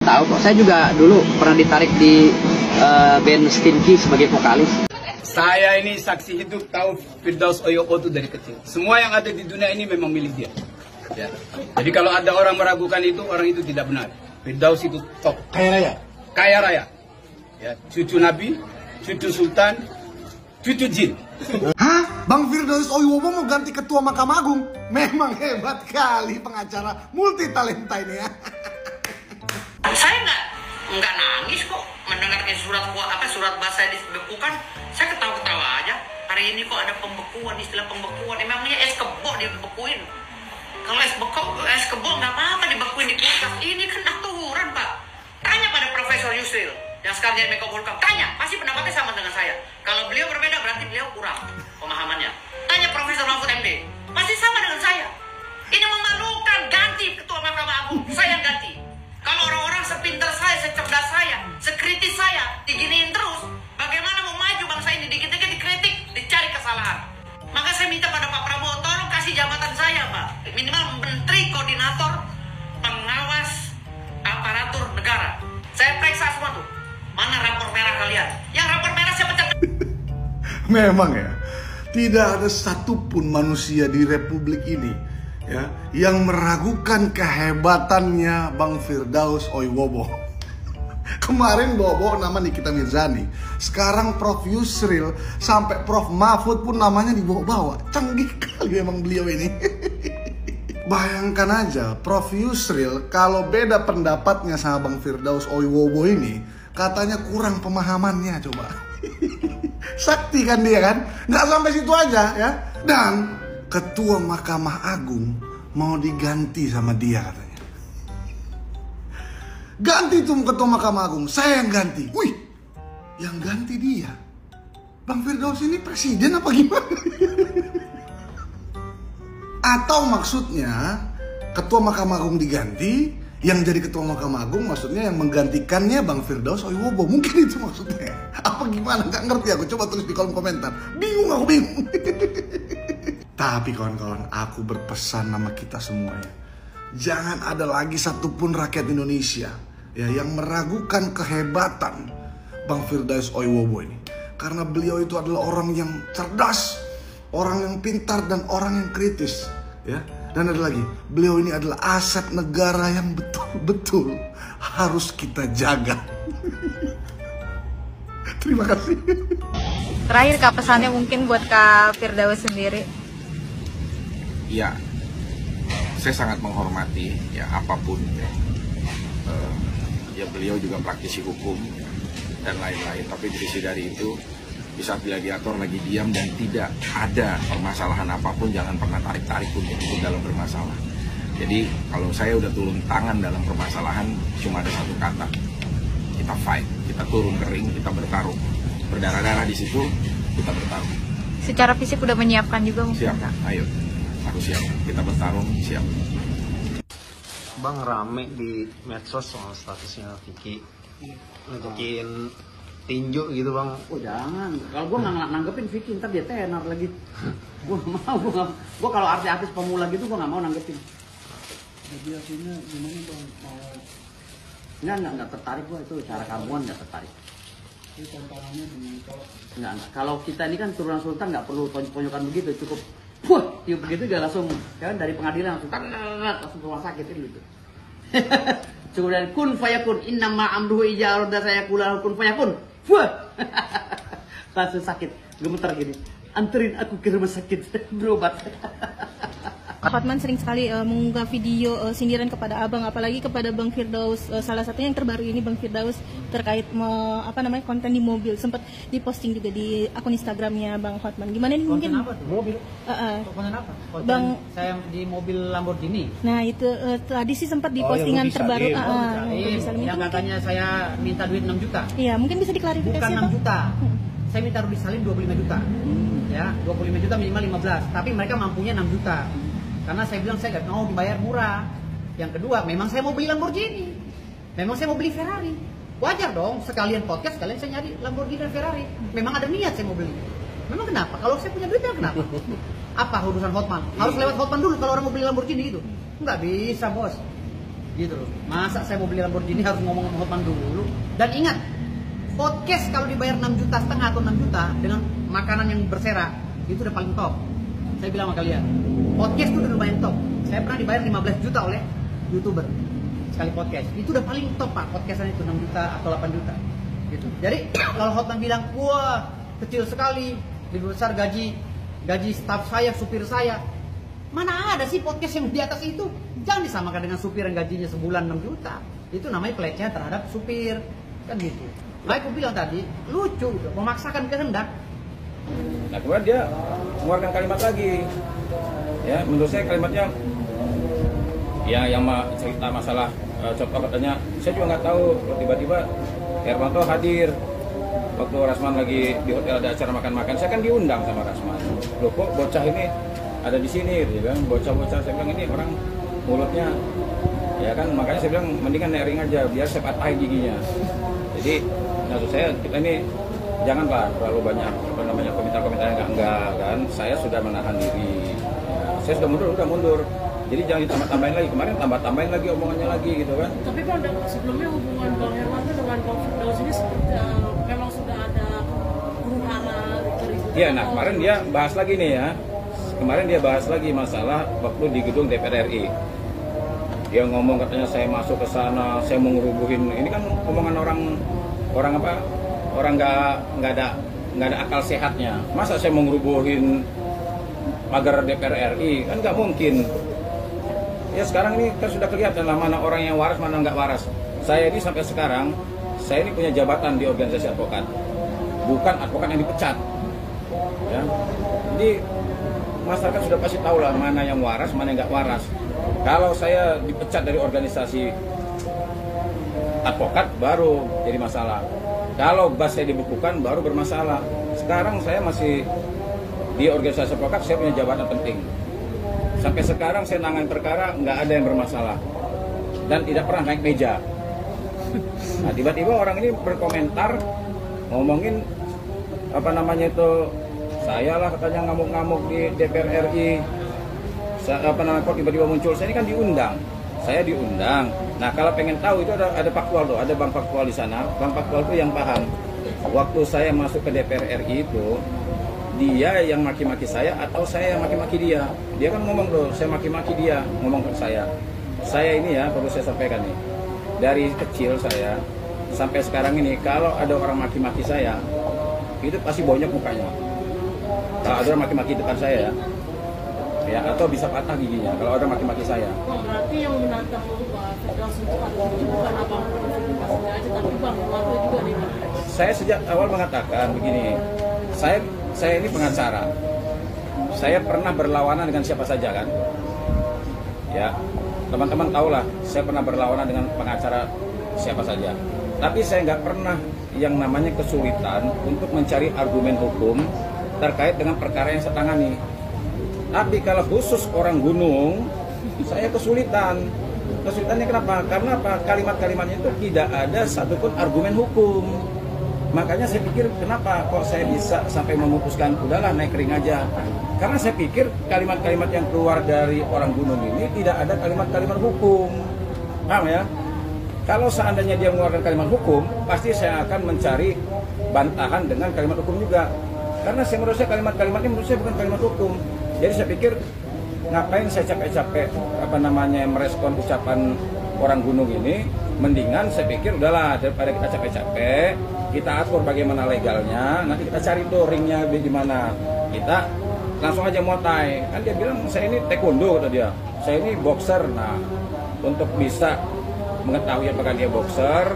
Tahu kok, saya juga dulu pernah ditarik di band Stinky sebagai vokalis. Saya ini saksi hidup tahu Firdaus Oyobo itu dari kecil. Semua yang ada di dunia ini memang milik dia. Ya. Jadi kalau ada orang meragukan itu, orang itu tidak benar. Firdaus itu top. Kaya raya? Kaya raya. Ya, cucu Nabi, cucu Sultan, cucu Jin. Hah? Bang Firdaus Oyobo mau ganti ketua Mahkamah Agung? Memang hebat kali pengacara multi talenta ini ya. Saya nggak nangis kok mendengarkan surat bahasa dibekukan. Saya ketawa-ketawa aja. Hari ini kok ada pembekuan, istilah pembekuan. Emangnya es kebo dibekuin? Kalau es kebo nggak apa-apa dibekuin di kulkas. Ini kan aturan, Pak. Tanya pada Profesor Yusril yang sekarang jadi Menko Polhukam. Tanya, pasti pendapatnya sama dengan saya. Kalau beliau berbeda berarti beliau kurang pemahamannya. Tanya Profesor Mahfud MD, pasti sama dengan saya. Ini memalukan, ganti ketua Mahkamah Agung. Saya yang ganti. Kalau orang-orang sepintar saya, secerdas saya, sekritis saya, diginiin terus, bagaimana mau maju bangsa ini? Dikit-dikit dikritik, dicari kesalahan. Maka saya minta pada Pak Prabowo, tolong kasih jabatan saya, Pak. Minimal Menteri Koordinator Pengawas Aparatur Negara. Saya periksa semua tuh. Mana rapor merah kalian? Yang rapor merah saya pecat. Memang ya, tidak ada satupun manusia di Republik ini ya yang meragukan kehebatannya Bang Firdaus Oyobo. Kemarin bawa nama Nikita Mirzani, sekarang Prof Yusril, sampai Prof Mahfud pun namanya dibawa-bawa. Canggih kali memang beliau ini. Bayangkan aja Prof Yusril kalau beda pendapatnya sama Bang Firdaus Oyobo ini, katanya kurang pemahamannya, coba. Sakti kan dia kan? Nggak sampai situ aja ya. Dan ketua Mahkamah Agung mau diganti sama dia katanya. Ganti tuh ketua Mahkamah Agung, saya yang ganti. Wih, yang ganti dia. Bang Firdaus ini presiden apa gimana? Atau maksudnya ketua Mahkamah Agung diganti, yang jadi ketua Mahkamah Agung maksudnya yang menggantikannya Bang Firdaus Oyobo. Mungkin itu maksudnya. Apa gimana? Nggak ngerti aku. Coba tulis di kolom komentar. Bingung aku, bingung. Tapi kawan-kawan, aku berpesan sama kita semuanya. Jangan ada lagi satupun rakyat Indonesia ya yang meragukan kehebatan Bang Firdaus Oyobo ini. Karena beliau itu adalah orang yang cerdas, orang yang pintar, dan orang yang kritis ya. Dan ada lagi, beliau ini adalah aset negara yang betul-betul harus kita jaga. Terima kasih. Terakhir Kak, pesannya mungkin buat Kak Firdaus sendiri. Ya, saya sangat menghormati ya apapun ya. Ya beliau juga praktisi hukum dan lain-lain. Tapi di sisi dari itu, di saat gladiator lagi diam dan tidak ada permasalahan apapun, jangan pernah tarik-tarik untuk dalam bermasalah. Jadi kalau saya udah turun tangan dalam permasalahan, cuma ada satu kata, kita fight, kita turun ke ring, kita bertarung, berdarah-darah di situ, kita bertarung. Secara fisik udah menyiapkan juga mungkin? Siap, ayo, aku siap, kita bertarung, siap. Bang, rame di medsos soal statusnya Vicky nunjukin tinju gitu Bang. Oh jangan, kalau gue nggak nanggepin Vicky ntar dia tenar lagi. Gue mau, gue kalau artis-artis pemula gitu gue nggak mau nanggepin. Jadi hasilnya gimana Bang? Nggak tertarik gue itu, cara kamuan nggak tertarik. Itu tantangannya nggak. Kalau kita ini kan turunan sultan nggak perlu tonjok-tonjokan begitu, cukup tiup begitu dia langsung kan dari pengadilan langsung langsung ke rumah sakit gitu. Cukup dari kun fayakun, innama amruhu idza arada sayaqula kun fayakun. Langsung sakit, gemeter gini. Anterin aku ke rumah sakit berobat. Hotman sering sekali mengunggah video sindiran kepada abang, apalagi kepada Bang Firdaus. Salah satunya yang terbaru ini Bang Firdaus terkait konten di mobil, sempat diposting juga di akun Instagramnya Bang Hotman. Gimana nih mungkin? Konten apa tuh? Mobil? Konten apa? Konten Bang, saya di mobil Lamborghini. Nah itu tadi sih sempat di postingan terbaru. Yang katanya saya minta duit 6 juta. Iya, mungkin bisa diklarifikasi. Bukan 6 juta. Saya minta Rudi Salim 25 juta. Ya, 25 juta minimal 15. Tapi mereka mampunya 6 juta. Karena saya bilang saya nggak mau dibayar murah. Yang kedua, memang saya mau beli Lamborghini. Memang saya mau beli Ferrari. Wajar dong, sekalian podcast, sekalian saya nyari Lamborghini dan Ferrari. Memang ada niat saya mau beli. Memang kenapa? Kalau saya punya duitnya kenapa? Apa urusan Hotman? Harus lewat Hotman dulu kalau orang mau beli Lamborghini gitu? Nggak bisa, bos. Gitu loh. Masa saya mau beli Lamborghini harus ngomong sama Hotman dulu? Dan ingat, podcast kalau dibayar 6,5 juta atau 6 juta dengan makanan yang berserak, itu udah paling top. Saya bilang sama kalian, podcast itu udah lumayan top. Saya pernah dibayar 15 juta oleh YouTuber sekali podcast. Itu udah paling top Pak, podcastan itu 6 juta atau 8 juta. Gitu. Jadi kalau Hotman bilang, wah kecil sekali, lebih besar gaji staf saya, supir saya. Mana ada sih podcast yang di atas itu? Jangan disamakan dengan supir yang gajinya sebulan 6 juta. Itu namanya pelecehan terhadap supir. Kan gitu. Nah, aku bilang tadi, lucu, memaksakan kehendak. Nah, kemudian dia mengeluarkan kalimat lagi. Ya, menurut saya kalimatnya ya yang cerita masalah contoh katanya, saya juga nggak tahu tiba-tiba Hermanto hadir waktu Rasman lagi di hotel ada acara makan-makan. Saya kan diundang sama Rasman. Loh kok bocah ini ada di sini gitu kan, bocah-bocah. Saya bilang ini orang mulutnya ya kan, makanya saya bilang mendingan nering aja biar saya patahin giginya. Jadi maksud saya kita ini janganlah terlalu banyak komentar-komentar yang enggak kan. Saya sudah menahan diri ya, saya sudah mundur. Jadi jangan ditambah-tambahin lagi. Kemarin tambah-tambahin lagi omongannya lagi gitu kan. Tapi Bang, sebelumnya hubungan Bang Hermanto dengan Bang Firdaus ini memang sudah ada huru-hara keributan. Iya, nah kemarin dia bahas lagi nih ya. Kemarin dia bahas lagi masalah waktu di gedung DPR RI. Dia ngomong katanya saya masuk ke sana, saya mau ngerubuhin. Ini kan omongan orang apa? Orang nggak ada akal sehatnya. Masa saya mau ngerubuhin pagar DPR RI? Kan nggak mungkin. Ya sekarang ini kan sudah kelihatan lah mana orang yang waras, mana nggak waras. Saya ini sampai sekarang, saya ini punya jabatan di organisasi advokat. Bukan advokat yang dipecat. Ya. Jadi masyarakat sudah pasti tahu lah mana yang waras, mana yang nggak waras. Kalau saya dipecat dari organisasi advokat baru jadi masalah. Kalau bas saya dibukukan baru bermasalah. Sekarang saya masih di organisasi advokat, saya punya jabatan penting. Sampai sekarang saya nangani perkara nggak ada yang bermasalah dan tidak pernah naik meja. Nah tiba-tiba orang ini berkomentar ngomongin apa namanya itu, saya lah katanya ngamuk-ngamuk di DPR RI. Apa namanya kok tiba-tiba muncul? Saya ini kan diundang. Saya diundang. Nah kalau pengen tahu itu ada faktual tuh, ada Bang Faktual di sana. Bang Faktual itu yang paham. Waktu saya masuk ke DPR RI itu, dia yang maki-maki saya atau saya yang maki-maki dia? Dia kan ngomong tuh, saya maki-maki dia, ngomong ke saya. Saya ini ya perlu saya sampaikan nih, dari kecil saya sampai sekarang ini kalau ada orang maki-maki saya, itu pasti bonyok mukanya. Kalau ada orang maki-maki depan saya ya atau bisa patah giginya kalau ada maki-maki saya. Oh, berarti yang menantang Firdaus untuk itu bukan abang saja, tapi Bang Hermanto juga nih Bang. Saya sejak awal mengatakan begini, saya ini pengacara. Saya pernah berlawanan dengan siapa saja kan. Ya, teman-teman tahulah, saya pernah berlawanan dengan pengacara siapa saja. Tapi saya nggak pernah yang namanya kesulitan untuk mencari argumen hukum terkait dengan perkara yang saya tangani. Tapi kalau khusus orang gunung, saya kesulitan. Kesulitannya kenapa? Karena apa? Kalimat-kalimatnya itu tidak ada satupun argumen hukum. Makanya saya pikir kenapa kok saya bisa sampai memutuskan udahlah naik ring aja. Karena saya pikir kalimat-kalimat yang keluar dari orang gunung ini tidak ada kalimat-kalimat hukum. Paham ya? Kalau seandainya dia mengeluarkan kalimat hukum, pasti saya akan mencari bantahan dengan kalimat hukum juga. Karena menurut saya kalimat-kalimatnya menurut saya bukan kalimat hukum. Jadi saya pikir ngapain saya capek-capek merespon ucapan orang gunung ini, mendingan saya pikir udahlah daripada kita capek-capek, kita atur bagaimana legalnya, nanti kita cari tuh ringnya di mana. Kita langsung aja muatai. Kan dia bilang saya ini taekwondo kata dia. Saya ini boxer. Nah, untuk bisa mengetahui apakah dia boxer,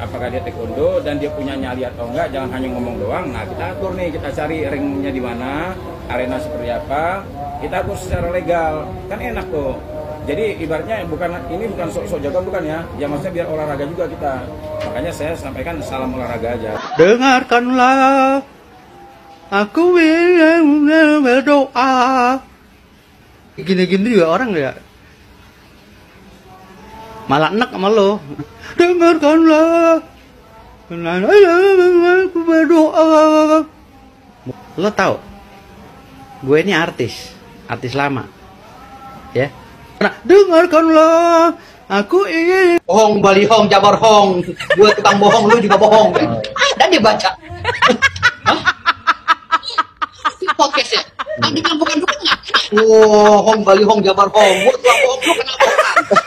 apakah dia taekwondo dan dia punya nyali atau enggak, jangan hanya ngomong doang. Nah, kita atur nih, kita cari ringnya di mana, arena seperti apa, kita atur secara legal. Kan enak tuh. Jadi ibaratnya ini bukan sok-sok jago bukan ya. Ya maksudnya biar olahraga juga kita. Makanya saya sampaikan salam olahraga aja. Dengarkanlah aku berdoa. Gini-gini juga orang ya. Malah enak sama lo. Dengarkanlah aku berdoa. Lo tahu? Gue ini artis lama. Ya. Nah, dengarkanlah Aku ingin. Hong, Bali Hong, Jabar Hong. Gue tukang bohong, lu juga bohong. Dan dia baca. Podcast ya? Bukan. Oh, Hong, Bali Hong, Jabar Hong. Gue tukang bohong, lu kenapa?